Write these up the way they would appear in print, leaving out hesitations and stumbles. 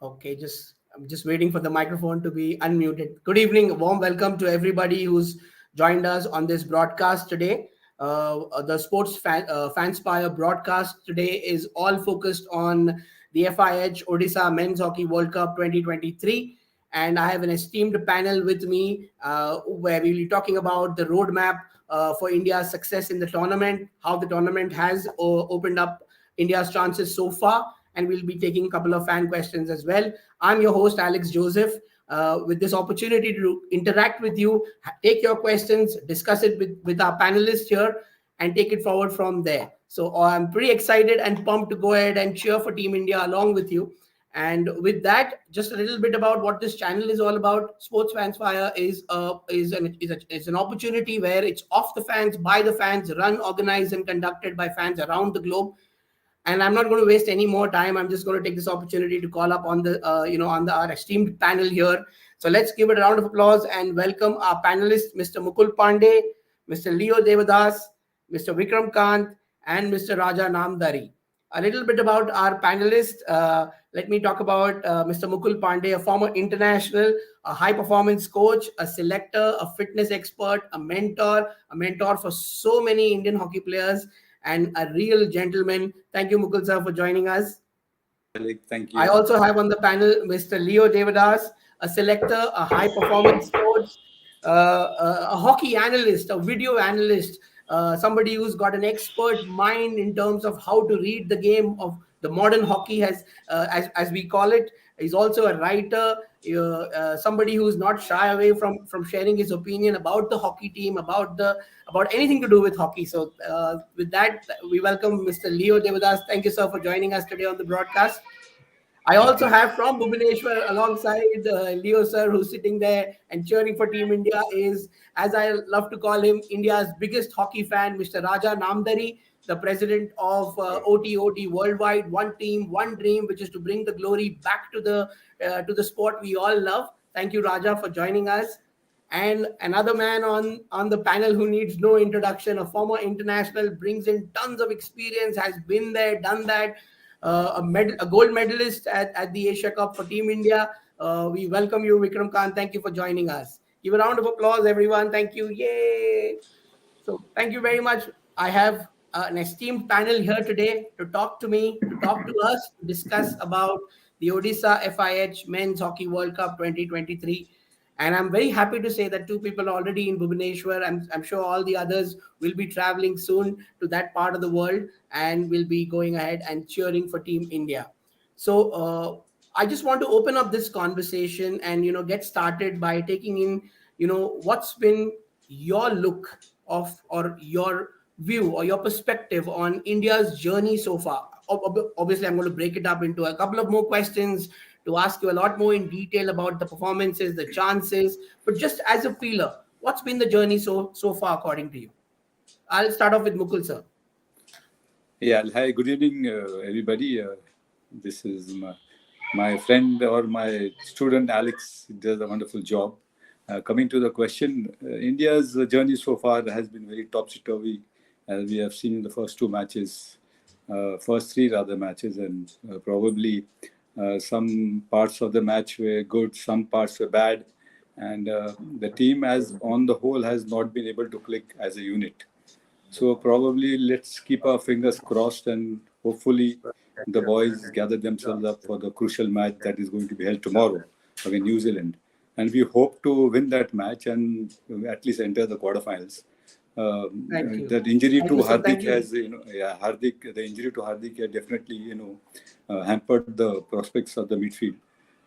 Okay, I'm just waiting for the microphone to be unmuted. Good evening, a warm welcome to everybody who's joined us on this broadcast today. The Fanspire broadcast today is all focused on the FIH Odisha Men's Hockey World Cup 2023. And I have an esteemed panel with me where we'll be talking about the roadmap for India's success in the tournament, how the tournament has opened up India's chances so far, and we'll be taking a couple of fan questions as well. I'm your host, Alex Joseph, with this opportunity to interact with you, take your questions, discuss it with our panelists here, and take it forward from there. So I'm pretty excited and pumped to go ahead and cheer for Team India along with you. And with that, just a little bit about what this channel is all about. Sports Fans Fire is an opportunity where it's off the fans, by the fans, run, organized, and conducted by fans around the globe. And I'm not going to waste any more time. I'm just going to take this opportunity to call up on the our esteemed panel here. So let's give it a round of applause and welcome our panelists, Mr. Mukul Pandey, Mr. Leo Devadoss, Mr. Vickram Kanth, and Mr. Raja Namdhari. A little bit about our panelists. Let me talk about Mr. Mukul Pandey, a former international, a high performance coach, a selector, a fitness expert, a mentor for so many Indian hockey players, and a real gentleman. Thank you, Mukul sir, for joining us. Thank you. I also have on the panel Mr. Leo Devadoss, a selector, a high performance coach, a hockey analyst, a video analyst, somebody who's got an expert mind in terms of how to read the game of the modern hockey, as we call it. He's also a writer, somebody who's not shy away from sharing his opinion about the hockey team, about anything to do with hockey. So with that, we welcome Mr. Leo Devadoss. Thank you, sir, for joining us today on the broadcast. I also have from Bhubaneswar alongside Leo sir, who's sitting there and cheering for Team India, is, as I love to call him, India's biggest hockey fan, Mr. Raja Namdhari, the president of OTOD Worldwide, One Team, One Dream, which is to bring the glory back to the sport we all love. Thank you, Raja, for joining us. And another man on the panel who needs no introduction, a former international, brings in tons of experience, has been there, done that. A gold medalist at the Asia Cup for Team India. We welcome you, Vickram Kanth. Thank you for joining us. Give a round of applause, everyone. Thank you. Yay! So thank you very much. I have an esteemed panel here today to talk to us, to discuss about the Odisha FIH Men's Hockey World Cup 2023. And I'm very happy to say that two people are already in Bhubaneswar. I'm sure all the others will be traveling soon to that part of the world and will be going ahead and cheering for Team India. So I just want to open up this conversation and, get started by taking in, what's been your look of, or your view or your perspective on India's journey so far. Obviously, I'm going to break it up into a couple of more questions to ask you a lot more in detail about the performances, the chances, but just as a feeler, what's been the journey so far according to you? I'll start off with Mukul sir. Yeah, hi, good evening, everybody. This is my friend or my student Alex. He does a wonderful job. Coming to the question, India's journey so far has been very topsy-turvy, as we have seen in the first three matches, and probably some parts of the match were good, some parts were bad, and the team as on the whole has not been able to click as a unit. So probably let's keep our fingers crossed, and hopefully the boys gather themselves up for the crucial match that is going to be held tomorrow against New Zealand. And we hope to win that match and at least enter the quarterfinals. The injury to Hardik has, the injury to Hardik has definitely, hampered the prospects of the midfield.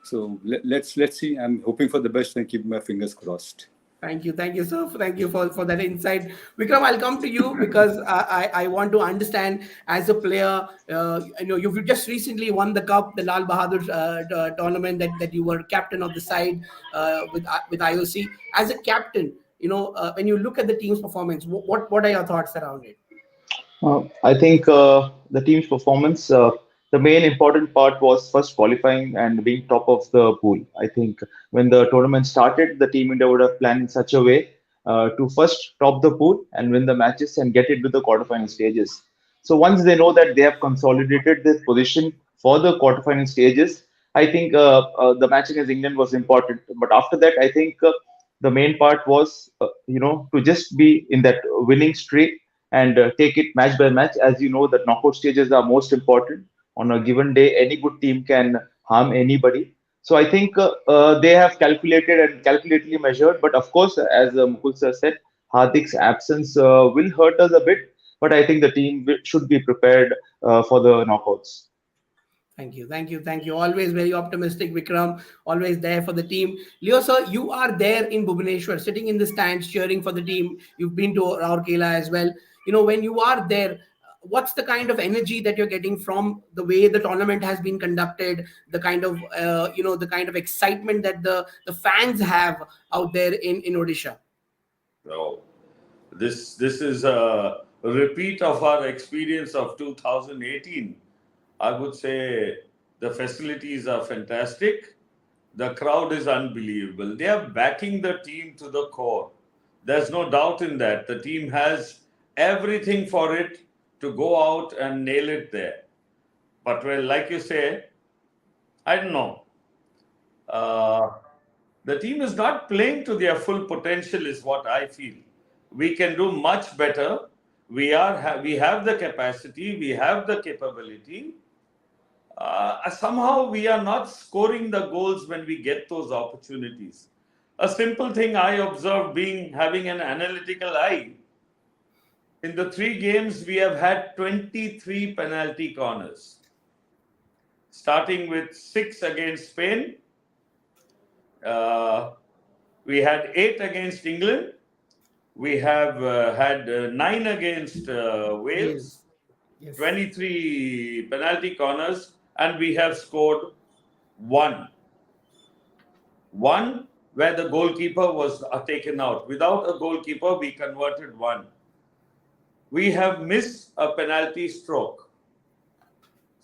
So let's see. I'm hoping for the best and keep my fingers crossed. Thank you, sir. Thank you for that insight. Vikram, I'll come to you because I want to understand as a player. You've just recently won the cup, the Lal Bahadur tournament that you were captain of the side with IOC. As a captain, when you look at the team's performance, what are your thoughts around it? I think the team's performance, the main important part was first qualifying and being top of the pool. I think when the tournament started, the Team India would have planned in such a way to first top the pool and win the matches and get into the quarterfinal stages. So once they know that they have consolidated this position for the quarterfinal stages, I think the match against England was important. But after that, I think the main part was, to just be in that winning streak and take it match by match. As you know, the knockout stages are most important. On a given day, any good team can harm anybody. So I think they have calculated and calculatedly measured. But of course, as Mukul sir said, Hardik's absence will hurt us a bit. But I think the team should be prepared for the knockouts. Thank you, thank you, thank you. Always very optimistic, Vikram. Always there for the team. Leo, sir, you are there in Bhubaneswar, sitting in the stands, cheering for the team. You've been to Rourkela as well. When you are there, what's the kind of energy that you're getting from the way the tournament has been conducted? The kind of, the kind of excitement that the fans have out there in Odisha. So this is a repeat of our experience of 2018. I would say the facilities are fantastic. The crowd is unbelievable. They are backing the team to the core. There's no doubt in that. The team has everything for it to go out and nail it there. But well, like you say, I don't know. The team is not playing to their full potential is what I feel. We can do much better. We have the capacity. We have the capability. Somehow we are not scoring the goals when we get those opportunities. A simple thing I observed, having an analytical eye, in the 3 games we have had 23 penalty corners, starting with 6 against Spain. We had 8 against England. We have had 9 against Wales. Yes. 23 penalty corners, and we have scored 1. 1 where the goalkeeper was taken out. Without a goalkeeper, we converted 1. We have missed a penalty stroke.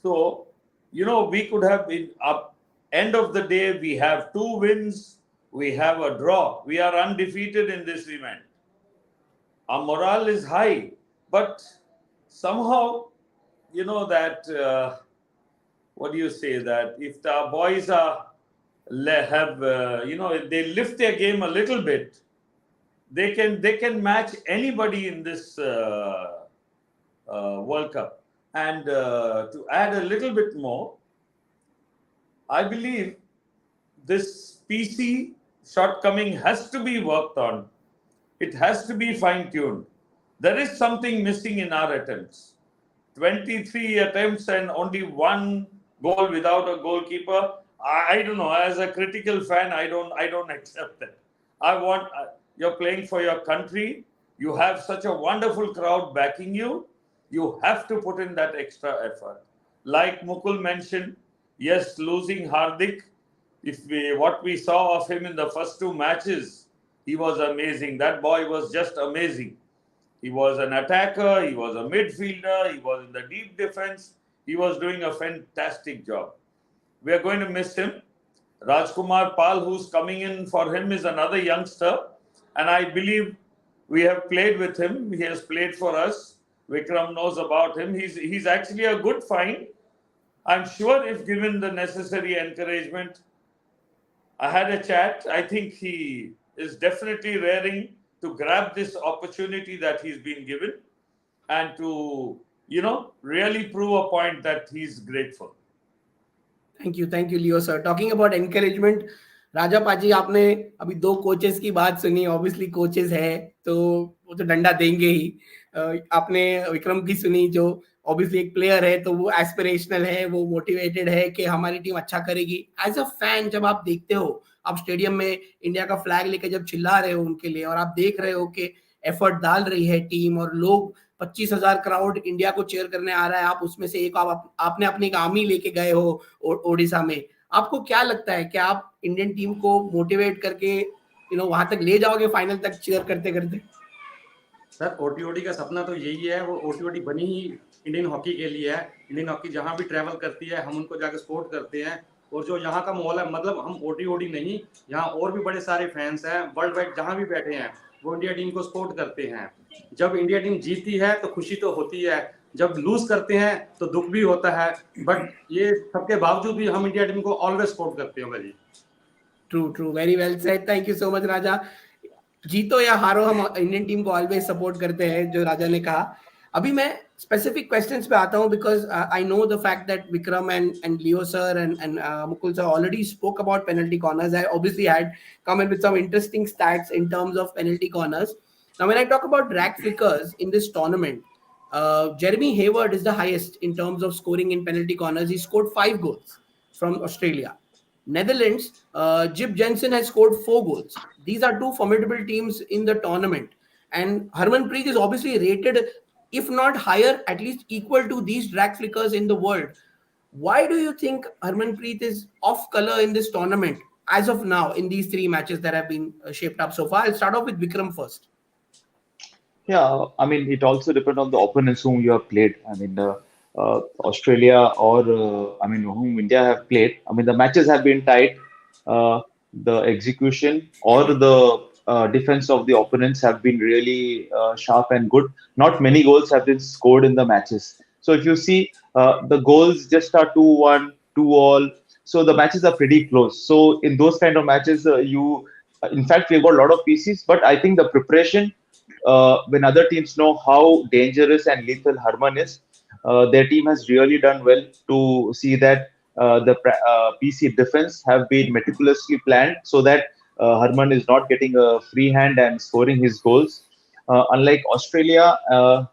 So, we could have been up. End of the day, we have 2 wins. We have a draw. We are undefeated in this event. Our morale is high, but somehow, that, what do you say, that if the boys if they lift their game a little bit, they can match anybody in this World Cup. And to add a little bit more, I believe this PC shortcoming has to be worked on. It has to be fine-tuned. There is something missing in our attempts. 23 attempts and only 1 goal without a goalkeeper. I don't know. As a critical fan, I don't accept that. You're playing for your country. You have such a wonderful crowd backing you. You have to put in that extra effort. Like Mukul mentioned, yes, losing Hardik. What we saw of him in the first 2 matches, he was amazing. That boy was just amazing. He was an attacker, he was a midfielder, he was in the deep defense. He was doing a fantastic job. We are going to miss him. Rajkumar Pal, who's coming in for him, is another youngster. And I believe we have played with him. He has played for us. Vickram knows about him. He's actually a good find. I'm sure if given the necessary encouragement, I had a chat. I think he is definitely raring to grab this opportunity that he's been given and to, really prove a point that he's grateful. Thank you, Leo sir. Talking about encouragement, राजा पाजी, आपने अभी 2 coaches की बात सुनी. Obviously coaches है तो वो तो डंडा देंगे ही. आपने विक्रम की सुनी, जो ऑब्वियसली एक प्लेयर है तो वो एस्पिरेशनल है, वो मोटिवेटेड है कि हमारी टीम अच्छा करेगी. एज अ फैन जब आप देखते हो, आप स्टेडियम में इंडिया का फ्लैग लेके जब चिल्ला रहे हो उनके लिए, और आप देख रहे हो कि एफर्ट डाल रही है टीम और लोग 25,000 क्राउड इंडिया को चेयर करने आ रहा है, आप उसमें से एक आपने अपनी एक आर्मी लेके गए हो ओडिशा में. आपको क्या लगता है कि आप इंडियन टीम को मोटिवेट करके वहां तक ले जाओगे, फाइनल तक चीयर करते करते? सर, ओटीओडी का सपना तो यही है. वो ओटीओडी बनी ही इंडियन हॉकी के लिए है. इंडियन हॉकी जहां भी ट्रैवल करती है, हम उनको जाकर सपोर्ट करते हैं. और जो यहाँ का माहौल है, मतलब हम ओटीओडी नहीं, यहाँ और भी बड़े सारे फैंस हैं वर्ल्ड वाइड, जहाँ भी बैठे हैं वो इंडिया टीम को सपोर्ट करते हैं. जब इंडिया टीम जीतती है तो खुशी तो होती है, जब लूज करते हैं तो दुख भी होता है, बट ये सबके बावजूद भी हम इंडिया टीम को ऑलवेज सपोर्ट करते हैं भाई। True, very well said, thank you so much Raja. जीतो या हारो हम इंडियन टीम को ऑलवेज सपोर्ट करते हैं, जो राजा ने कहा। अभी मैं स्पेसिफिक क्वेश्चंस पे आता हूं, because I know the fact that Vikram and Leo sir and Mukul sir already spoke about penalty corners. I obviously had come in with some interesting stats in terms of penalty corners. Now when I talk about drag flickers in this tournament, Jeremy Hayward is the highest in terms of scoring in penalty corners. He scored 5 goals from Australia. Netherlands, Jib Jensen has scored 4 goals. These are two formidable teams in the tournament. And Harmanpreet is obviously rated, if not higher, at least equal to these drag flickers in the world. Why do you think Harmanpreet is off color in this tournament as of now in these 3 matches that have been shaped up so far? I'll start off with Vikram first. Yeah, I mean, it also depends on the opponents whom you have played. I mean, Australia or I mean, whom India have played. I mean, the matches have been tight. The execution or the defense of the opponents have been really sharp and good. Not many goals have been scored in the matches. So if you see, the goals just are 2-1, 2-all. So the matches are pretty close. So in those kind of matches, in fact, we've got a lot of PCs, but I think the preparation, when other teams know how dangerous and lethal Harman is, their team has really done well to see that the PC defense have been meticulously planned so that Harman is not getting a free hand and scoring his goals. Unlike Australia,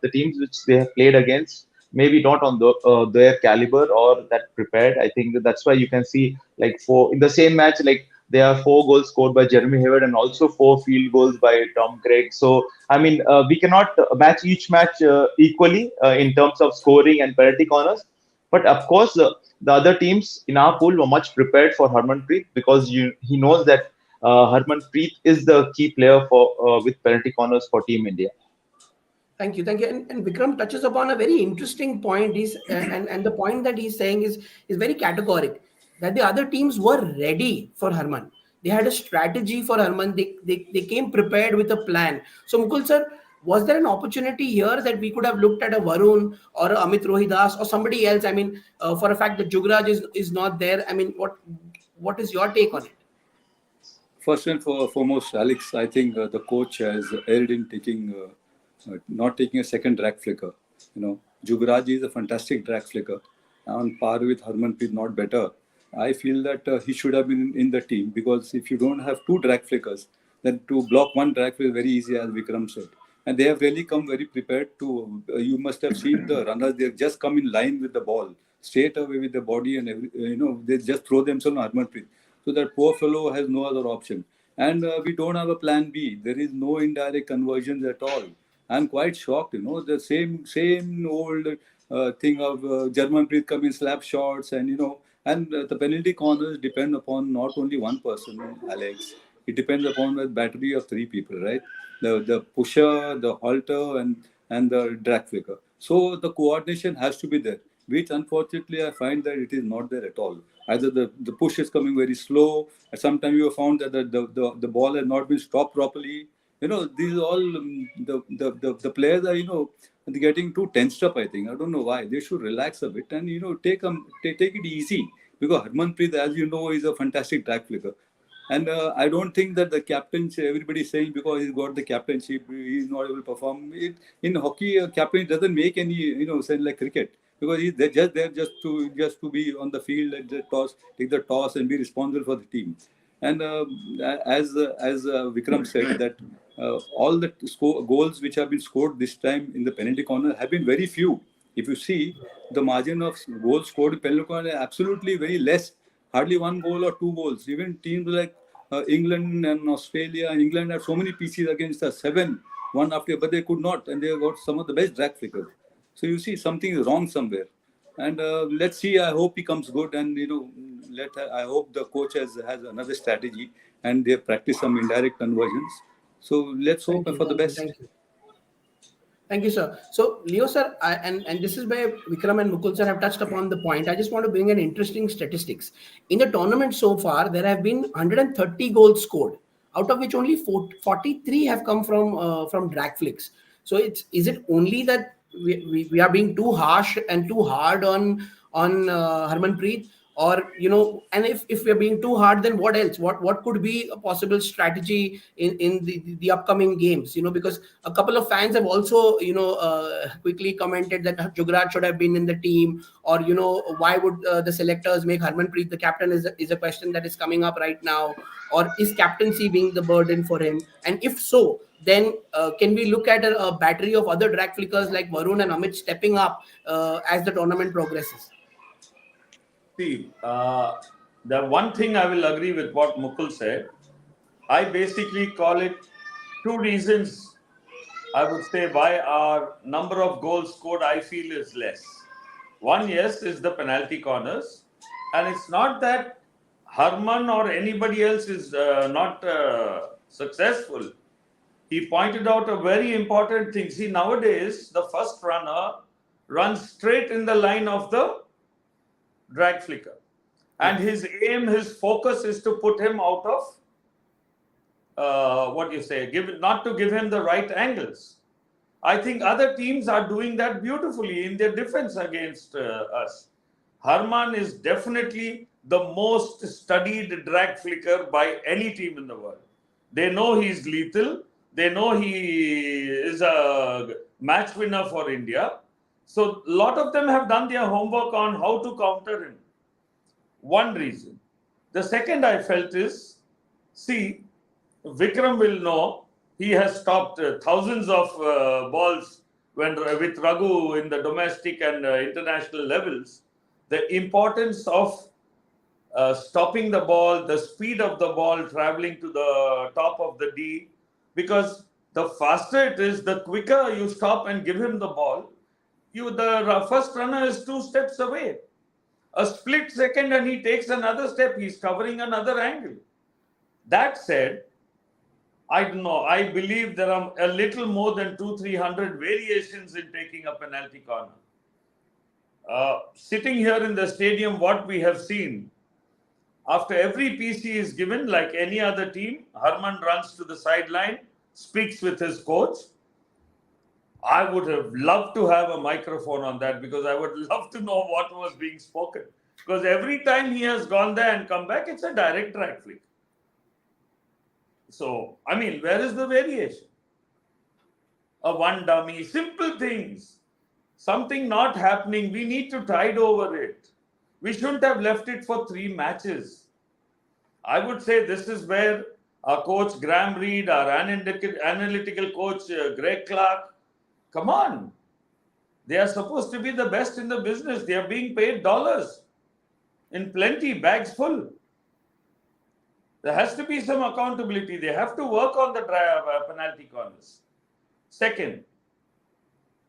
the teams which they have played against, maybe not on their caliber or that prepared. I think that's why you can see like in the same match, like there are 4 goals scored by Jeremy Hayward and also 4 field goals by Tom Craig. So, I mean, we cannot match each match equally in terms of scoring and penalty corners. But of course, the other teams in our pool were much prepared for Harmanpreet because he knows that Harmanpreet is the key player for with penalty corners for Team India. Thank you. And Vikram touches upon a very interesting point. And the point that he's saying is very categoric, that the other teams were ready for Harman. They had a strategy for Harman. They came prepared with a plan. So Mukul sir, was there an opportunity here that we could have looked at a Varun or a Amit Rohidas or somebody else? I mean, for a fact that Jugraj is not there. I mean, what is your take on it? First and foremost, Alex, I think the coach has erred in not taking a second drag flicker. Jugraj is a fantastic drag flicker, on par with Harmanpreet, not better. I feel that he should have been in the team, because if you don't have 2 drag flickers, then to block 1 drag flicker is very easy, as Vikram said. And they have really come very prepared to. You must have seen the runners; they have just come in line with the ball, straight away with the body, and they just throw themselves on Harmanpreet. So that poor fellow has no other option. And we don't have a plan B. There is no indirect conversions at all. I'm quite shocked, the same old thing of Germanpreet coming slap shots, and the penalty corners depend upon not only one person, Alex. It depends upon a battery of 3 people, right? The pusher, the halter, and the drag flicker. So the coordination has to be there, which unfortunately I find that it is not there at all. Either the push is coming very slow, and sometimes you have found that the ball has not been stopped properly. These all the players are getting too tensed up. I think, I don't know why. They should relax a bit and take it easy, because Harmanpreet, as you know, is a fantastic drag flicker. And I don't think that the captaincy, everybody is saying because he's got the captainship, he's not able to perform. In hockey, a captain doesn't make any sense like cricket, because they're just there just to be on the field and take the toss and be responsible for the team. And as Vikram said, that all the goals which have been scored this time in the penalty corner have been very few. If you see, the margin of goals scored in penalty corner is absolutely very less. Hardly 1 goal or 2 goals. Even teams like England and Australia, and England had so many PCs against us, 7, one after, but they could not, and they got some of the best drag flickers. So you see, something is wrong somewhere. And let's see. I hope he comes good, and I hope the coach has another strategy, and they practice some indirect conversions. So let's hope for the best. Thank you, sir. So, Leo, sir, and this is where Vikram and Mukul, sir, have touched upon the point. I just want to bring an interesting statistics. In the tournament so far, there have been 130 goals scored, out of which only 43 have come from drag flicks. So, is it only that we are being too harsh and too hard on Harmanpreet, or and if we're being too hard, then what else? What could be a possible strategy in the upcoming games? Because a couple of fans have also quickly commented that Jugraj should have been in the team, or why would the selectors make Harmanpreet the captain is a question that is coming up right now, or is captaincy being the burden for him? And if so, then can we look at a battery of other drag flickers like Varun and Amit stepping up as the tournament progresses? See, the one thing I will agree with what Mukul said. I basically call it two reasons, I would say, why our number of goals scored, I feel, is less. One, yes, is the penalty corners. And it's not that Harman or anybody else is not successful. He pointed out a very important thing. See, nowadays, the first runner runs straight in the line of the drag flicker. And his aim, his focus is to put him out of, not to give him the right angles. I think other teams are doing that beautifully in their defense against us. Harman is definitely the most studied drag flicker by any team in the world. They know he's lethal. They know he is a match winner for India. So a lot of them have done their homework on how to counter him. One reason. The second I felt is, see, Vickram will know he has stopped thousands of balls with Raghu in the domestic and international levels. The importance of stopping the ball, the speed of the ball traveling to the top of the D, because the faster it is, the quicker you stop and give him the ball, the first runner is 2 steps away. A split second and he takes another step, he's covering another angle. That said, I don't know, I believe there are a little more than 200-300 variations in taking a penalty corner. Sitting here in the stadium, what we have seen, after every PC is given, like any other team, Harman runs to the sideline, speaks with his coach. I would have loved to have a microphone on that, because I would love to know what was being spoken. Because every time he has gone there and come back, it's a direct drag flick. So, I mean, where is the variation? A one dummy, simple things. Something not happening, we need to tide over it. We shouldn't have left it for 3 matches. I would say this is where our coach Graham Reed, our analytical coach Greg Clark, come on. They are supposed to be the best in the business. They are being paid dollars in plenty, bags full. There has to be some accountability. They have to work on the penalty corners. Second,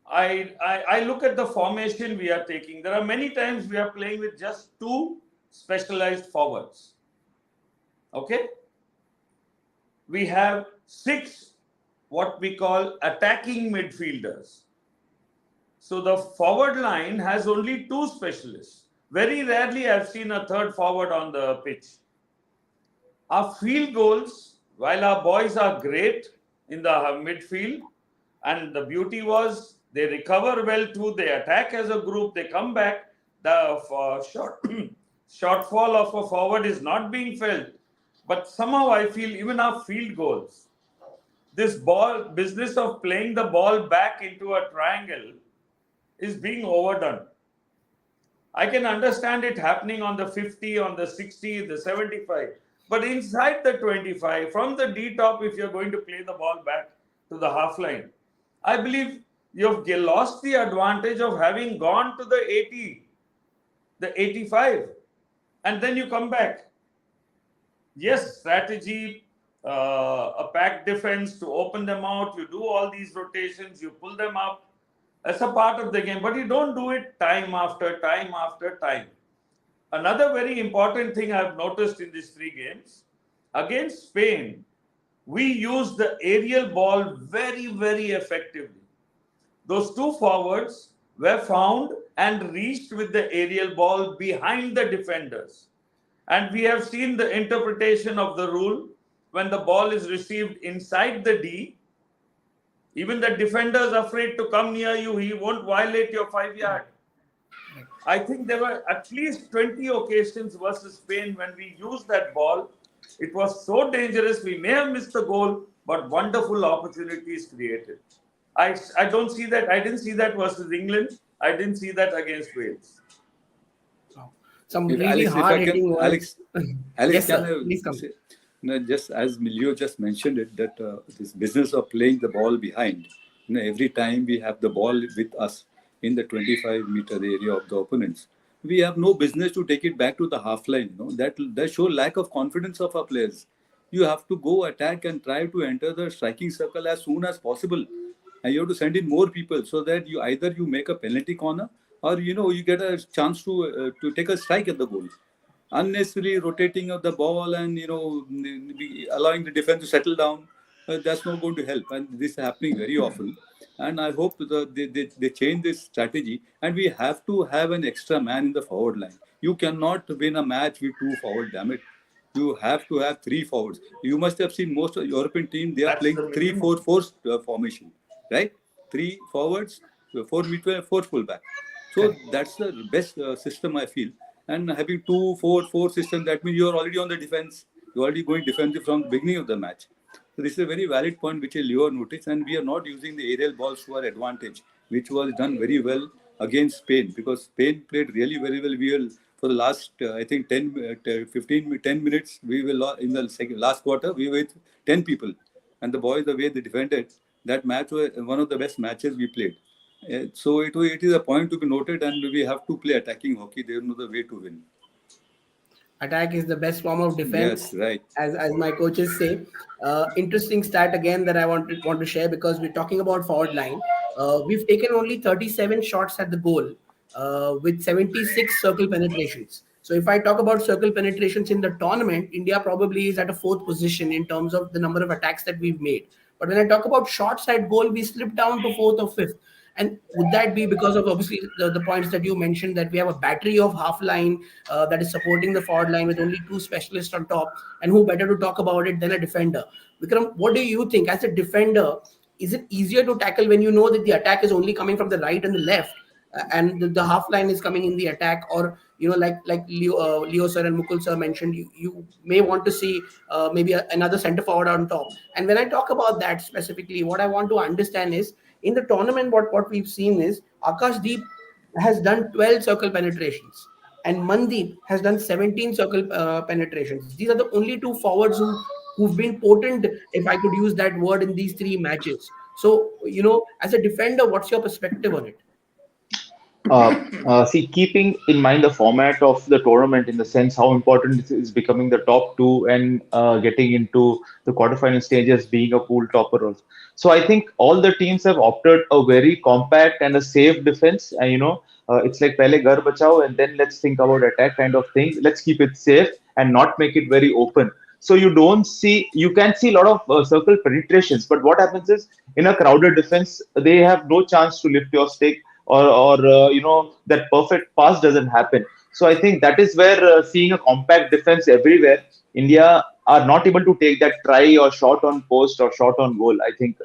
I look at the formation we are taking. There are many times we are playing with just 2 specialized forwards. Okay? We have 6 what we call attacking midfielders. So the forward line has only 2 specialists. Very rarely I've seen a third forward on the pitch. Our field goals, while our boys are great in the midfield, and the beauty was they recover well too, they attack as a group, they come back, the shortfall of a forward is not being felt. But somehow I feel even our field goals, this business of playing the ball back into a triangle is being overdone. I can understand it happening on the 50, on the 60, the 75. But inside the 25, from the D top, if you're going to play the ball back to the half line, I believe you've lost the advantage of having gone to the 80, the 85, and then you come back. Yes, strategy, a packed defense to open them out. You do all these rotations, you pull them up. That's a part of the game, but you don't do it time after time after time. Another very important thing I've noticed in these 3 games, against Spain, we used the aerial ball very, very effectively. Those 2 forwards were found and reached with the aerial ball behind the defenders. And we have seen the interpretation of the rule when the ball is received inside the D. Even the defender is afraid to come near you. He won't violate your 5 yard. I think there were at least 20 occasions versus Spain when we used that ball. It was so dangerous. We may have missed the goal, but wonderful opportunities created. I don't see that. I didn't see that versus England. I didn't see that against Wales. Some If really Alex, if I hard can, hitting words. Alex, Yes, can sir. Please I come. say, just as Leo just mentioned it, that this business of playing the ball behind, every time we have the ball with us in the 25-meter area of the opponents, we have no business to take it back to the half line. That show lack of confidence of our players. You have to go attack and try to enter the striking circle as soon as possible, and you have to send in more people so that you either you make a penalty corner or you get a chance to take a strike at the goal. Unnecessarily rotating of the ball and allowing the defense to settle down, that's not going to help, and this is happening very often. And I hope they change this strategy, and we have to have an extra man in the forward line. You cannot win a match with two forward, damn it. You have to have three forwards. You must have seen most of European team, they are That's playing the three minimum. four four formation, right? Three forwards, four midfield, four fullback. So that's the best system I feel. And having 2-4-4 system, that means you're already on the defense. You're already going defensive from the beginning of the match. So this is a very valid point which Leo noticed, and we are not using the aerial balls to our advantage, which was done very well against Spain, because Spain played really very well. We will, for the last, I think 10 minutes, we will in the last quarter, we were with 10 people. And the boys, the way they defended, that match was one of the best matches we played. So it is a point to be noted, and we have to play attacking hockey. There is no other way to win. Attack is the best form of Yes, defense, right. as my coaches say. Interesting stat again that I want to share, because we're talking about forward line. We've taken only 37 shots at the goal, with 76 circle penetrations. So if I talk about circle penetrations in the tournament, India probably is at a fourth position in terms of the number of attacks that we've made. But when I talk about shots at goal, we slipped down to fourth or fifth. And would that be because of obviously the points that you mentioned, that we have a battery of half line that is supporting the forward line with only two specialists on top, and who better to talk about it than a defender? Vikram, what do you think as a defender? Is it easier to tackle when you know that the attack is only coming from the right and the left, and the half line is coming in the attack? Or like Leo sir and Mukul sir mentioned, you may want to see maybe another center forward on top. And when I talk about that specifically, what I want to understand is, in the tournament, what we've seen is Akashdeep has done 12 circle penetrations, and Mandeep has done 17 circle penetrations. These are the only two forwards who've been potent, if I could use that word, in these three matches. So, as a defender, what's your perspective on it? See, keeping in mind the format of the tournament, in the sense how important it is becoming the top two and getting into the quarterfinal stages, being a pool topper. So I think all the teams have opted a very compact and a safe defense. And it's like pehle ghar bachao and then let's think about attack kind of thing. Let's keep it safe and not make it very open. So you can see a lot of circle penetrations, but what happens is, in a crowded defense, they have no chance to lift your stick, or that perfect pass doesn't happen. So I think that is where, seeing a compact defense everywhere, India are not able to take that try or shot on post or shot on goal. I think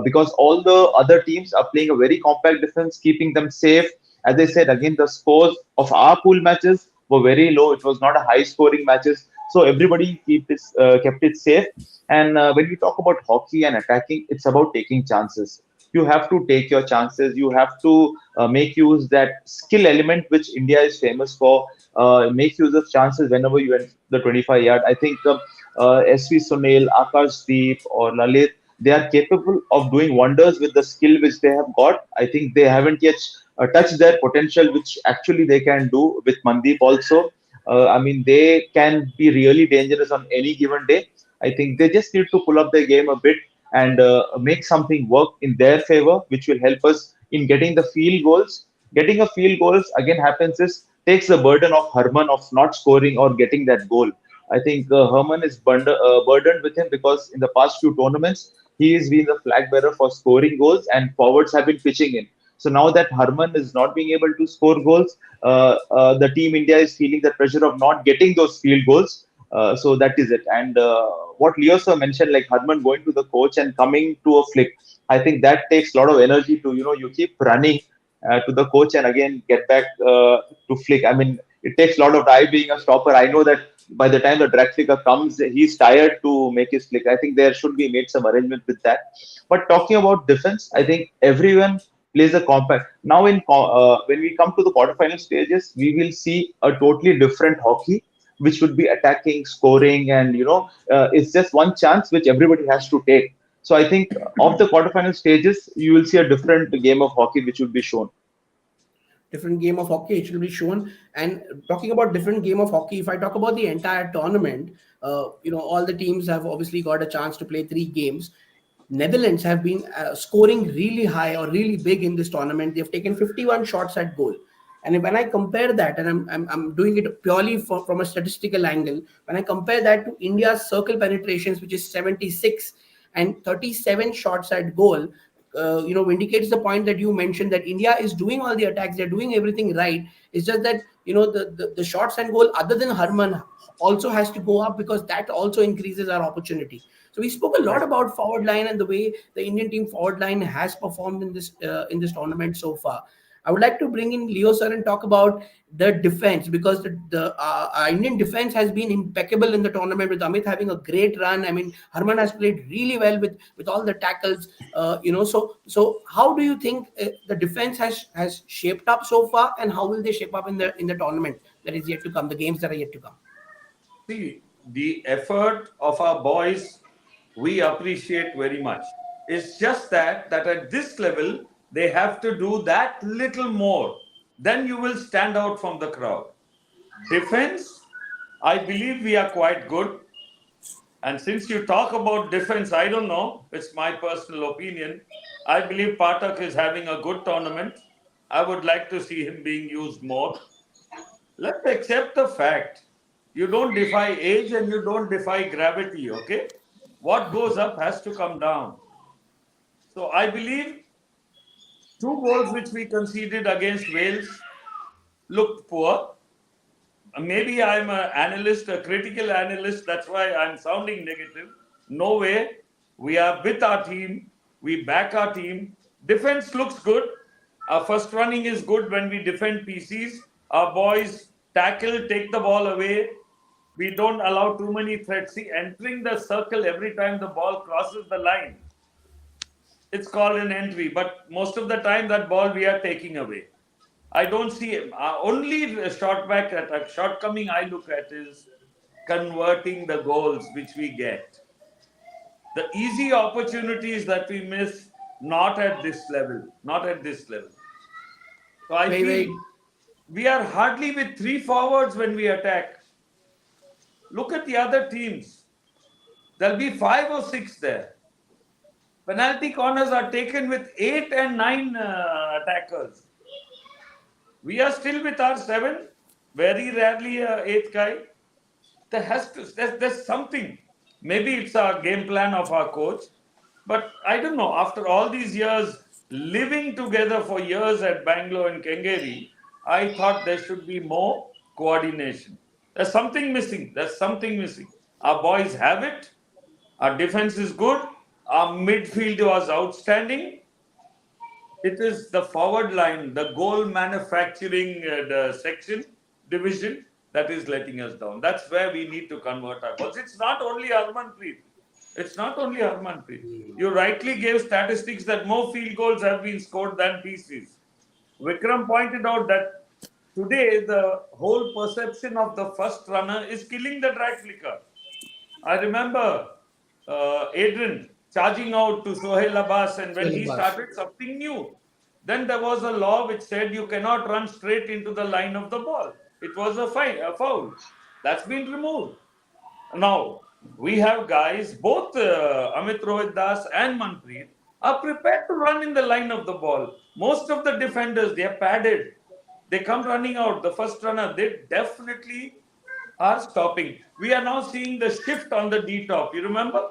because all the other teams are playing a very compact defense, keeping them safe. As I said again, the scores of our pool matches were very low. It was not a high scoring matches, so everybody kept it safe. And when we talk about hockey and attacking, it's about taking chances. You have to take your chances. You have to make use that skill element which India is famous for. Make use of chances whenever you enter the 25-yard. I think SV Sunil, Akashdeep, or Lalit, they are capable of doing wonders with the skill which they have got. I think they haven't yet touched their potential, which actually they can do with Mandeep also. I mean, they can be really dangerous on any given day. I think they just need to pull up their game a bit and make something work in their favor, which will help us in getting the field goals. Getting a field goals again happens is takes the burden of Herman of not scoring or getting that goal. I think Herman is burdened with him, because in the past few tournaments he has been the flag bearer for scoring goals and forwards have been pitching in. So now that Herman is not being able to score goals, the team India is feeling the pressure of not getting those field goals. So that is it. And what Leo sir mentioned, like Herman going to the coach and coming to a flick. I think that takes a lot of energy to, you keep running to the coach and again get back to flick. I mean, it takes a lot of, I being a stopper, I know that by the time the drag flicker comes, he's tired to make his flick. I think there should be made some arrangement with that. But talking about defense, I think everyone plays a compact. Now, when we come to the quarterfinal stages, we will see a totally different hockey, which would be attacking, scoring, and it's just one chance which everybody has to take. So I think of the quarterfinal stages, you will see a different game of hockey which will be shown. Different game of hockey it will be shown. And talking about different game of hockey, if I talk about the entire tournament, all the teams have obviously got a chance to play 3 games. Netherlands have been scoring really high or really big in this tournament. They've taken 51 shots at goal. And when I compare that, and I'm doing it purely from a statistical angle, when I compare that to India's circle penetrations, which is 76 and 37 shots at goal, indicates the point that you mentioned, that India is doing all the attacks, they're doing everything right. It's just that the shots and goal other than Harman also has to go up, because that also increases our opportunity. So we spoke a lot about forward line and the way the Indian team forward line has performed in this tournament so far. I would like to bring in Leo sir and talk about the defense, because the Indian defense has been impeccable in the tournament, with Amit having a great run. I mean, Harman has played really well with all the tackles. So how do you think the defense has shaped up so far, and how will they shape up in the tournament that is yet to come, the games that are yet to come? See, the effort of our boys, we appreciate very much. It's just that at this level, they have to do that little more. Then you will stand out from the crowd. Defense, I believe we are quite good. And since you talk about defense, I don't know, it's my personal opinion. I believe Pathak is having a good tournament. I would like to see him being used more. Let's accept the fact. You don't defy age and you don't defy gravity, okay? What goes up has to come down. So I believe 2 goals which we conceded against Wales looked poor. Maybe I'm an analyst, a critical analyst. That's why I'm sounding negative. No way. We are with our team. We back our team. Defense looks good. Our first running is good when we defend PCs. Our boys tackle, take the ball away. We don't allow too many threats. See, entering the circle every time the ball crosses the line, it's called an entry. But most of the time, that ball we are taking away. I don't see only shortcoming I look at is converting the goals which we get. The easy opportunities that we miss, not at this level. Not at this level. So I feel we are hardly with 3 forwards when we attack. Look at the other teams. There'll be 5 or 6 there. Penalty corners are taken with 8 and 9 attackers. We are still with our 7, very rarely a 8th guy. There's something. Maybe it's our game plan of our coach. But I don't know, after all these years, living together for years at Bangalore and Kengeri, I thought there should be more coordination. There's something missing. Our boys have it. Our defense is good. Our midfield was outstanding. It is the forward line, the goal manufacturing division that is letting us down. That's where we need to convert our goals. It's not only Harmanpreet. You rightly gave statistics that more field goals have been scored than PCs. Vickram pointed out that today the whole perception of the first runner is killing the drag flicker. I remember Adrian charging out to Sohail Abbas, and when he started something new, then there was a law which said you cannot run straight into the line of the ball. It was a foul. That's been removed. Now, we have guys, both Amit Rohit Das and Manpreet, are prepared to run in the line of the ball. Most of the defenders, they are padded. They come running out. The first runner, they definitely are stopping. We are now seeing the shift on the D-top. You remember?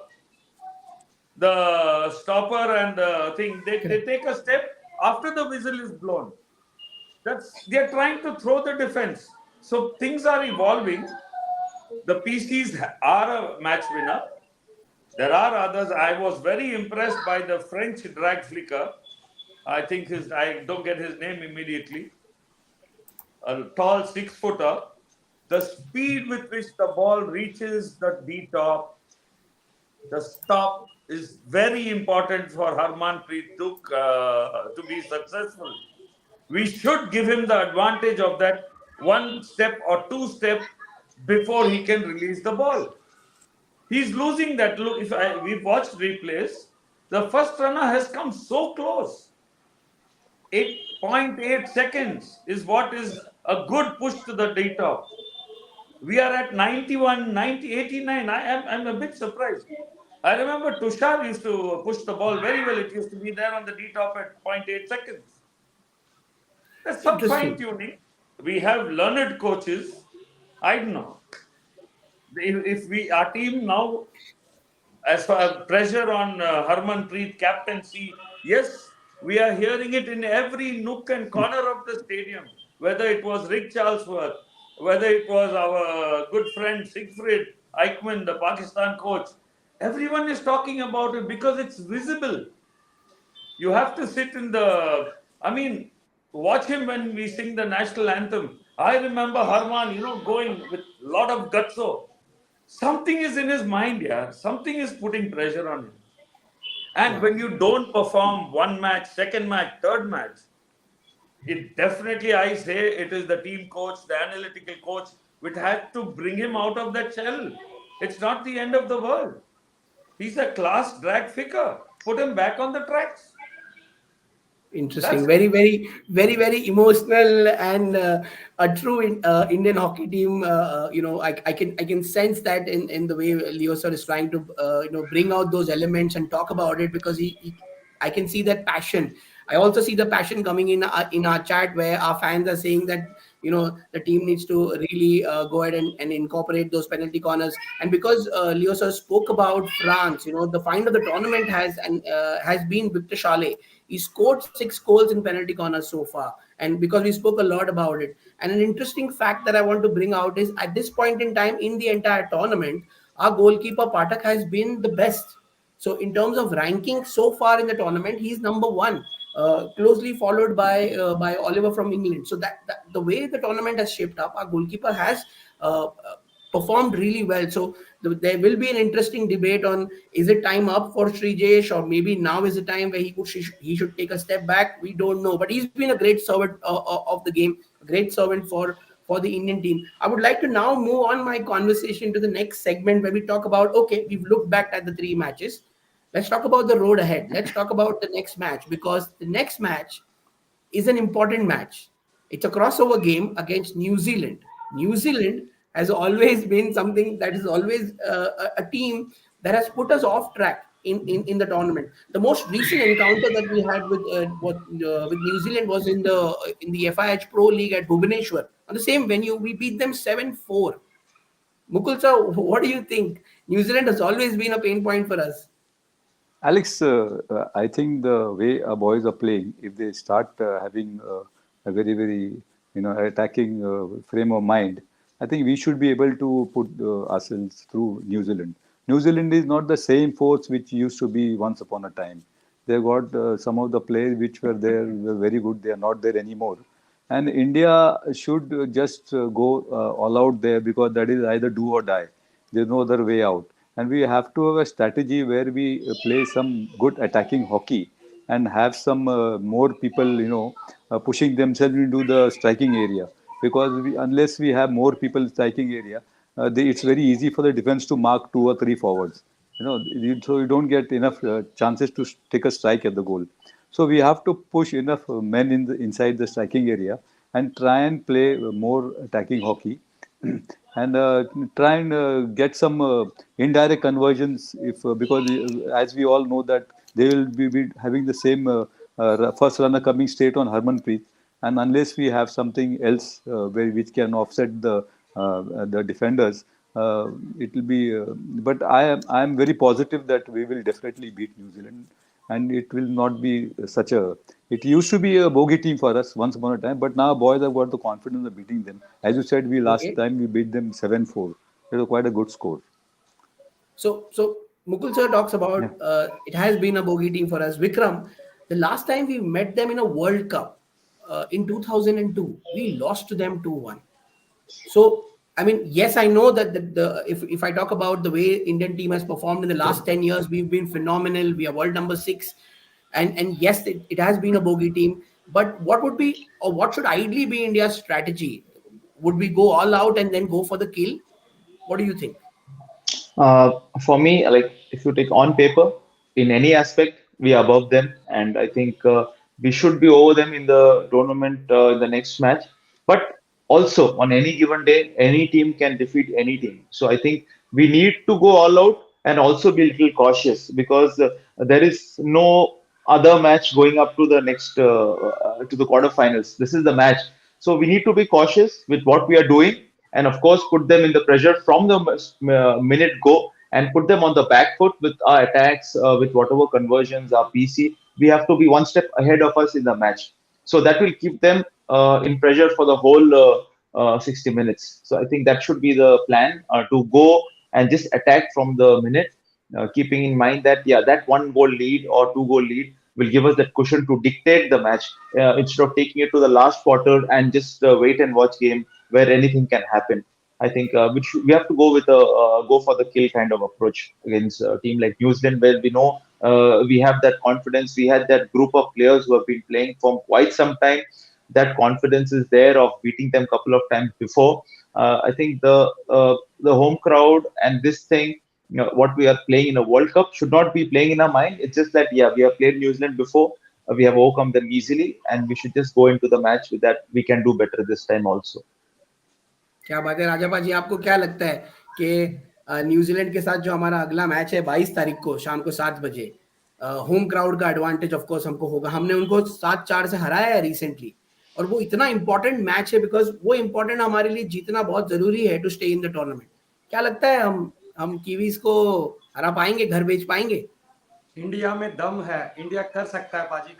The stopper and the thing, they take a step after the whistle is blown. They're trying to throw the defense. So things are evolving. The PCs are a match winner. There are others. I was very impressed by the French drag flicker. I think I don't get his name immediately. A tall 6-footer. The speed with which the ball reaches the D top, the stop is very important for Harmanpreet to be successful. We should give him the advantage of that one step or two step before he can release the ball. He's losing that look. We've watched replays, the first runner has come so close. 8.8 seconds is what is a good push to the D top. We are at 91, 90, 89. I'm a bit surprised. I remember Tushar used to push the ball very well. It used to be there on the D top at 0.8 seconds. There's some fine tuning. We have learned coaches. I don't know. If our team now, as far as pressure on Harmanpreet captaincy, yes, we are hearing it in every nook and corner of the stadium. Whether it was Rick Charlesworth, whether it was our good friend Siegfried Eichmann, the Pakistan coach, everyone is talking about it because it's visible. You have to sit in watch him when we sing the national anthem. I remember Harman, going with a lot of gutso. Something is in his mind, yeah. Something is putting pressure on him. And when you don't perform one match, second match, third match, it definitely, I say, it is the team coach, the analytical coach, which had to bring him out of that shell. It's not the end of the world. He's a class drag figure. Put him back on the tracks. Interesting. Very, very, very, very emotional and a true Indian hockey team. I can sense that in the way Leo sir is trying to bring out those elements and talk about it, because I can see that passion. I also see the passion coming in our chat, where our fans are saying that the team needs to really go ahead and incorporate those penalty corners. And because Leo sir spoke about France, the find of the tournament has been Victor Chalet. He scored 6 goals in penalty corners so far, and because we spoke a lot about it. And an interesting fact that I want to bring out is, at this point in time in the entire tournament, our goalkeeper Pathak has been the best. So in terms of ranking so far in the tournament, he's number 1, closely followed by Oliver from England. So that the way the tournament has shaped up, our goalkeeper has performed really well. So there will be an interesting debate on, is it time up for Srijesh, or maybe now is the time where he should take a step back. We don't know, but he's been a great servant of the game, a great servant for the Indian team. I would like to now move on my conversation to the next segment, where we talk about, okay, we've looked back at the 3 matches. Let's talk about the road ahead. Let's talk about the next match, because the next match is an important match. It's a crossover game against New Zealand. New Zealand has always been something that is always a team that has put us off track in the tournament. The most recent encounter that we had with New Zealand was in the FIH Pro League at Bhubaneswar. On the same venue, we beat them 7-4. Mukul sir, what do you think? New Zealand has always been a pain point for us. Alex, I think the way our boys are playing, if they start having a very, very, attacking frame of mind, I think we should be able to put ourselves through New Zealand. New Zealand is not the same force which used to be once upon a time. They got some of the players which were there were very good. They are not there anymore. And India should just go all out there, because that is either do or die. There's no other way out. And we have to have a strategy where we play some good attacking hockey and have some more people, pushing themselves into the striking area. Because unless we have more people striking area, it's very easy for the defense to mark 2 or 3 forwards. So you don't get enough chances to take a strike at the goal. So we have to push enough men inside the striking area and try and play more attacking hockey. And try and get some indirect conversions, because as we all know that they will be having the same first runner coming straight on Harmanpreet, and unless we have something else which can offset the defenders, it will be. But I am very positive that we will definitely beat New Zealand, and it will not be such a. It used to be a bogey team for us once upon a time, but now boys have got the confidence of beating them. As you said, last time we beat them 7-4. It was quite a good score. So Mukul sir talks about Yeah. it has been a bogey team for us. Vikram, the last time we met them in a World Cup in 2002, we lost to them 2-1. So, I mean, yes, I know that if I talk about the way Indian team has performed in the last 10 years, we've been phenomenal. We are world number 6. And yes, it has been a bogey team. But what would be, or what should ideally be India's strategy? Would we go all out and then go for the kill? What do you think? Uh, for me, like if you take on paper, in any aspect, we are above them, and I think we should be over them in the tournament in the next match. But also, on any given day, any team can defeat any team. So I think we need to go all out and also be a little cautious because there is no other match going up to the next to the quarterfinals. This is the match, so we need to be cautious with what we are doing and of course put them in the pressure from the minute go and put them on the back foot with our attacks, with whatever conversions, our PC. We have to be one step ahead of us in the match. So that will keep them in pressure for the whole 60 minutes. So I think that should be the plan to go and just attack from the minute, keeping in mind that, yeah, that one goal lead or two goal lead will give us that cushion to dictate the match instead of taking it to the last quarter and just wait and watch game where anything can happen. I think we have to go with a go for the kill kind of approach against a team like New Zealand, where we know we have that confidence. We had that group of players who have been playing for quite some time. That confidence is there of beating them a couple of times before. I think the home crowd and this thing, what we are playing in a World Cup should not be playing in our mind. It's just that, yeah, we have played New Zealand before. We have overcome them easily, and we should just go into the match with that. We can do better this time also. क्या बात है राजा पाजी, आपको क्या लगता है कि New Zealand के साथ जो हमारा अगला मैच है 22 तारीख को शाम को 7 बजे, होम क्राउड का एडवांटेज ऑफ कोर्स हमको होगा. हमने उनको 7-4 से हराया है रिसेंटली और वो इतना इंपॉर्टेंट मैच है बिकॉज वो इंपॉर्टेंट हमारे लिए जीतना बहुत जरूरी है to stay in the tournament. क्या लगता है हम कीवीज को हरा पाएंगे, घर भेज पाएंगे? इंडिया में दम है, इंडिया कर सकता है पाजी.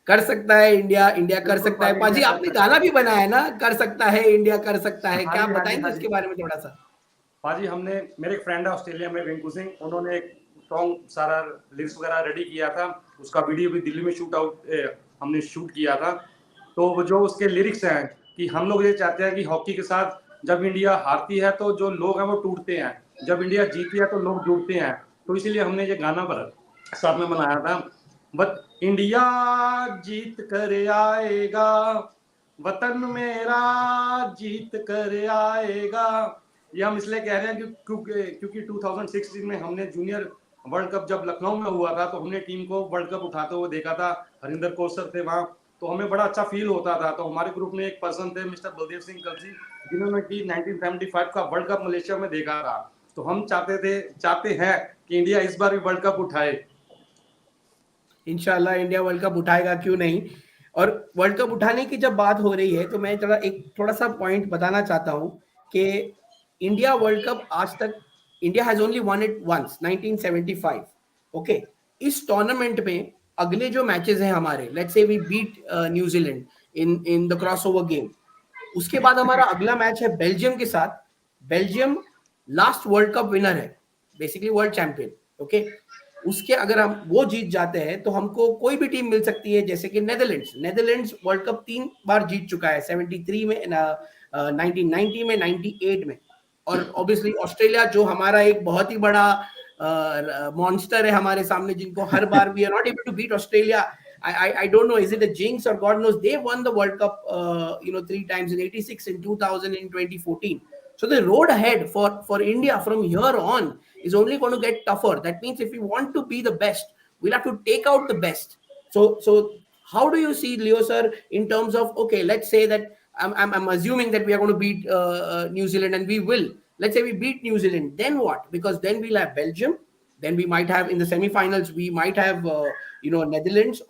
कर सकता है इंडिया, इंडिया कर सकता है. पाजी आपने गाना भी बनाया ना, कर सकता है इंडिया, कर सकता है. क्या आप बताएंगे इसके बारे में थोड़ा सा? पाजी हमने, मेरे एक फ्रेंड है ऑस्ट्रेलिया में रिंकू सिंह, उन्होंने एक सॉन्ग सारा लिरिक्स वगैरह रेडी किया था. उसका वीडियो भी दिल्ली में हमने शूट किया था. तो वो जो उसके लिरिक्स हैं कि हम लोग ये चाहते हैं कि हॉकी के साथ जब इंडिया हारती है तो जो लोग हैं वो टूटते हैं, जब इंडिया जीती है तो लोग जुड़ते हैं. तो इसीलिए हमने ये गाना साथ में बनाया था. बट इंडिया जीत कर आएगा, वतन मेरा जीत कर आएगा. ये हम इसलिए कह रहे हैं क्योंकि 2016 में हमने जूनियर वर्ल्ड कप जब लखनऊ में हुआ था तो हमने टीम को वर्ल्ड कप उठाते हुए देखा था. हरिंदर कौर सर थे वहाँ, तो हमें बड़ा अच्छा फील होता था. तो हमारे ग्रुप में एक पर्सन थे मिस्टर बलदेव सिंह कलसी, जिन्होंने कि 1975 का वर्ल्ड कप मलेशिया में देखा था. तो हम चाहते हैं कि इंडिया इस बार भी वर्ल्ड कप उठाए. इंशाल्लाह इंडिया वर्ल्ड कप उठाएगा, क्यों नहीं. और वर्ल्ड कप उठाने की जब बात हो रही है तो मैं थोड़ा सा पॉइंट बताना चाहता हूं कि इंडिया वर्ल्ड कप आज तक India has only won it once, 1975. Okay, इस टूर्नामेंट में अगले जो मैचेस हैं हमारे, let's say we beat New Zealand in the crossover game, उसके बाद हमारा अगला मैच है बेल्जियम के साथ. Belgium last world cup winner है, बेसिकली वर्ल्ड चैंपियन. ओके, उसके अगर हम वो जीत जाते हैं तो हमको कोई भी टीम मिल सकती है, जैसे कि नेदरलैंड्स वर्ल्ड कप 3 बार जीत चुका है, 73 में, 1990 में, 98 में. और ऑब्वियसली ऑस्ट्रेलिया जो हमारा एक बहुत ही बड़ा मॉन्स्टर है हमारे सामने, जिनको हर बार we are not able to beat Australia. I don't know, is it a jinx or God knows, they won the World Cup 3 times, in 86, in 2000, in 2014. So the road ahead for India from here on is only going to get tougher. That means if we want to be the best, we'll have to take out the best. So how do you see, Leo sir, in terms of, okay, let's say that I'm assuming that we are going to beat New Zealand, and we will. Let's say we beat New Zealand, then what? Because then we'll have Belgium, then we might have in the semi-finals, we might have Netherlands,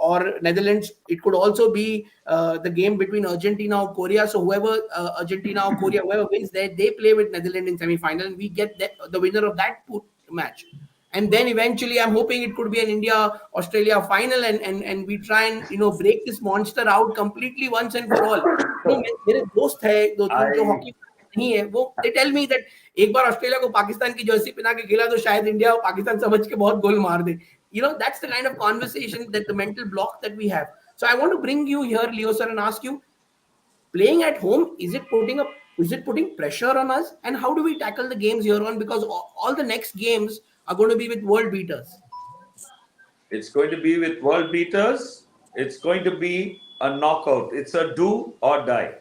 it could also be the game between Argentina or Korea. So whoever Argentina or Korea, whoever wins there, they play with Netherlands in semi-final, and we get the winner of that match. And then eventually I'm hoping it could be an India Australia final, and we try and break this monster out completely once and for all. मेरे दोस्त है जो hockey नहीं है, वो they tell me that एक बार Australia को पाकिस्तान की जर्सी पहना के खेला तो शायद इंडिया और पाकिस्तान समझ के बहुत गोल मार दे. That's the kind of conversation, that the mental block that we have. So I want to bring you here, Leo sir, and ask you, playing at home, is it putting pressure on us, and how do we tackle the games here on, because all the next games are going to be with world beaters? It's going to be with world beaters. It's going to be a knockout. It's a do or die.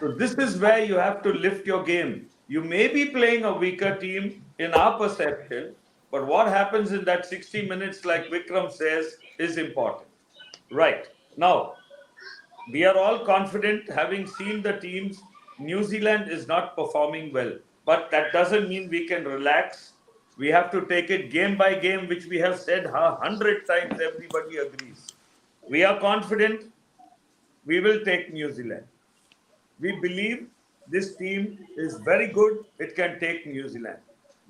So this is where you have to lift your game. You may be playing a weaker team in our perception, but what happens in that 60 minutes, like Vickram says, is important. Right. Now, we are all confident, having seen the teams. New Zealand is not performing well, but that doesn't mean we can relax. We have to take it game by game, which we have said 100 times, everybody agrees. We are confident we will take New Zealand. We believe this team is very good. It can take New Zealand.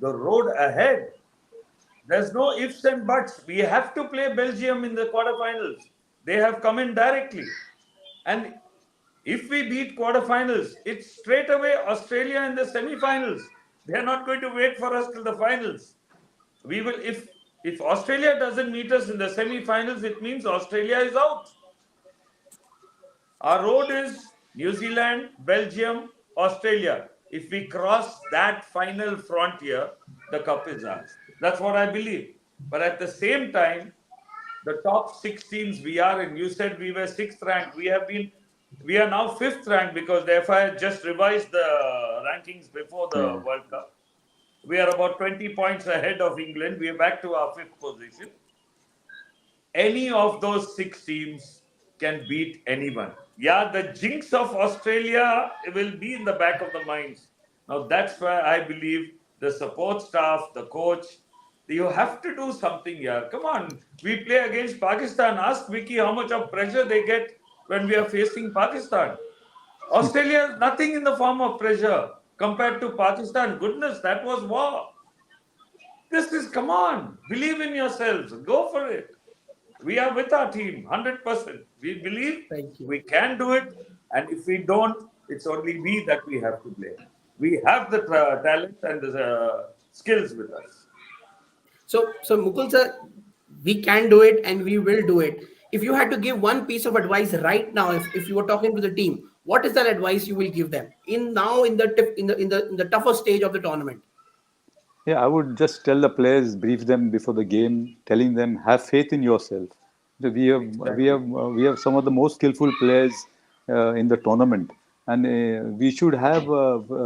The road ahead, there's no ifs and buts. We have to play Belgium in the quarterfinals. They have come in directly. And if we beat quarterfinals, it's straight away Australia in the semi-finals. They are not going to wait for us till the finals. We will, if Australia doesn't meet us in the semi-finals, it means Australia is out. Our road is New Zealand, Belgium, Australia. If we cross that final frontier, the cup is ours. That's what I believe. But at the same time, the top 6 teams we are in, you said we were 6th ranked. We are now 5th ranked because the FIH just revised the rankings before the World Cup. We are about 20 points ahead of England. We are back to our 5th position. Any of those 6 teams can beat anyone. Yeah, the jinx of Australia will be in the back of the minds. Now, that's why I believe the support staff, the coach, you have to do something here. Come on, we play against Pakistan. Ask Vicky how much of pressure they get when we are facing Pakistan. Australia has nothing in the form of pressure compared to Pakistan. Goodness, that was war. This is, come on, believe in yourselves. Go for it. We are with our team, 100%. We believe we can do it. And if we don't, it's only we that we have to blame. We have the talent and the skills with us. So Mukul sir, we can do it and we will do it. If you had to give one piece of advice right now, if you were talking to the team, what is that advice you will give them in the tougher stage of the tournament? Yeah, I would just tell the players, brief them before the game, telling them have faith in yourself. We have some of the most skillful players in the tournament, and we should have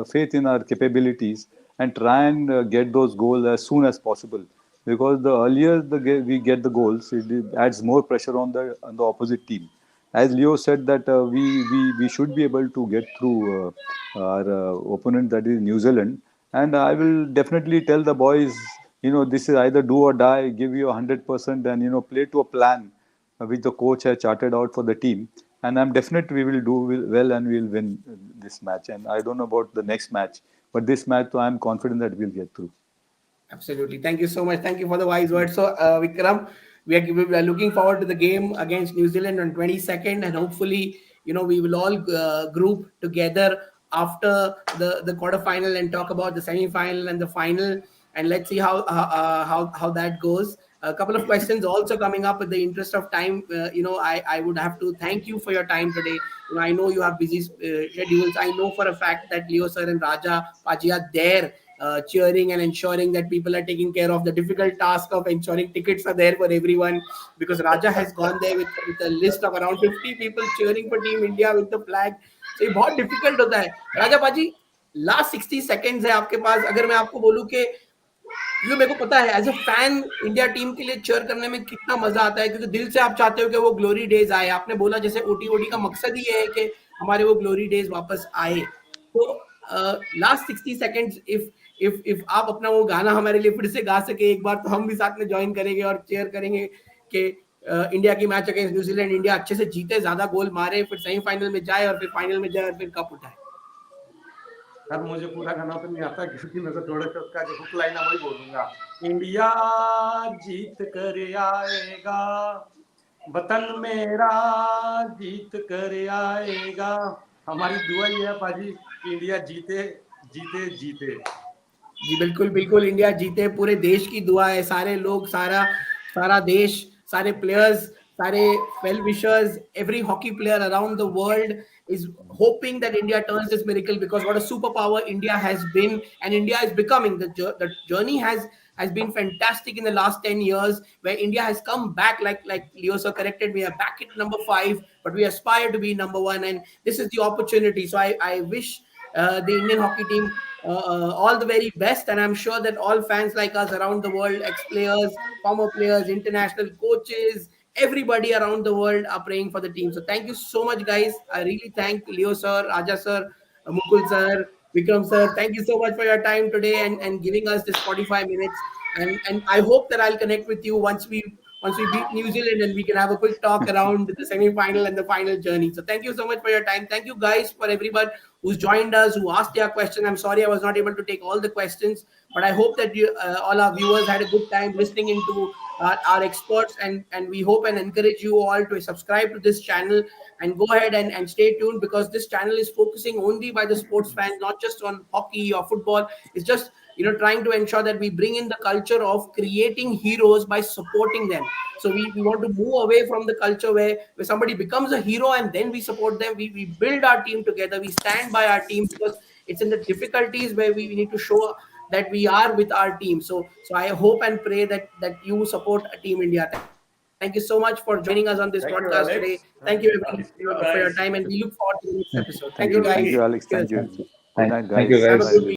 faith in our capabilities and try and get those goals as soon as possible. Because the earlier we get the goals, it adds more pressure on the opposite team. As Leo said, that we should be able to get through our opponent, that is New Zealand. And I will definitely tell the boys, this is either do or die, give you 100% and, play to a plan which the coach has charted out for the team. And I'm definite we will do well and we'll win this match. And I don't know about the next match, but this match, I'm confident that we'll get through. Absolutely. Thank you so much. Thank you for the wise words. So, Vickram, we are looking forward to the game against New Zealand on 22nd, and hopefully, we will all group together after the quarterfinal and talk about the semi-final and the final, and let's see how that goes. A couple of questions also coming up. In the interest of time, I would have to thank you for your time today. I know you have busy schedules. I know for a fact that Leo sir and Raja Paji are there, cheering and ensuring that people are taking care of the difficult task of ensuring tickets are there for everyone, because Raja has gone there with a list of around 50 people cheering for Team India with the flag. So ये बहुत difficult होता है. राजा पाजी, last 60 seconds है आपके पास. अगर मैं आपको बोलूं कि मेरे को पता है as a fan India team के लिए चेयर करने में कितना मजा आता है, क्योंकि दिल से आप चाहते हो कि वो ग्लोरी डेज आए. आपने बोला जैसे ओटीओडी का मकसद ही है कि हमारे वो ग्लोरी डेज वापस आए. तो लास्ट 60 सेकंड्स, इफ आप अपना वो गाना हमारे लिए फिर से गा सके एक बार, तो हम भी साथ में ज्वाइन करेंगे और चेयर करेंगे कि इंडिया की मैच अगेंस्ट न्यूजीलैंड, इंडिया अच्छे से जीते, ज्यादा गोल मारे, फिर सेमीफाइनल में जाए और फिर फाइनल में जाए और फिर कप उठाए. अब मुझे पूरा गाना तो नहीं आता, क्योंकि मैं तो थोड़ा सा उसका जो हुक लाइन है वही बोलूंगा. इंडिया जीत कर आएगा, वतन मेरा जीत कर आएगा. हमारी दुआ ही है पाजी कि इंडिया जीते, जीते जीते। जी बिल्कुल बिल्कुल, इंडिया जीते, पूरे देश की दुआ है, सारे लोग, सारा सारा देश, सारे प्लेयर्स, सारे well wishers, every hockey player around the world is hoping that India turns this miracle, because what a superpower India has been and India is becoming. The journey has been fantastic in the last 10 years, where India has come back, like Leo sir corrected me, we are back at number 5, but we aspire to be number 1, and this is the opportunity. So I wish the Indian hockey team all the very best, and I'm sure that all fans like us around the world, ex-players, former players, international coaches, everybody around the world are praying for the team. So thank you so much, guys. I really thank Leo sir, Raja sir, Mukul sir, Vikram sir. Thank you so much for your time today and giving us this 45 minutes. And I hope that I'll connect with you once we beat New Zealand, and we can have a quick talk around the semi-final and the final journey. So thank you so much for your time. Thank you guys for everyone who's joined us, who asked their question. I'm sorry I was not able to take all the questions, but I hope that you, all our viewers had a good time listening into our experts, and we hope and encourage you all to subscribe to this channel and go ahead and stay tuned, because this channel is focusing only by the sports fans, not just on hockey or football. It's just trying to ensure that we bring in the culture of creating heroes by supporting them. So we want to move away from the culture where somebody becomes a hero and then we support them. We build our team together, we stand by our team, because it's in the difficulties where we need to show that we are with our team. So I hope and pray that you support Team India. Thank you so much for joining us on this podcast today. Thank you, Thank you Alex. everyone See you for your time, guys. and we look forward to the next episode. Thank you Thank you. guys. Thank you, Alex. Cheers. Thank you. Good night, Thank you, guys. Have a guys. good week.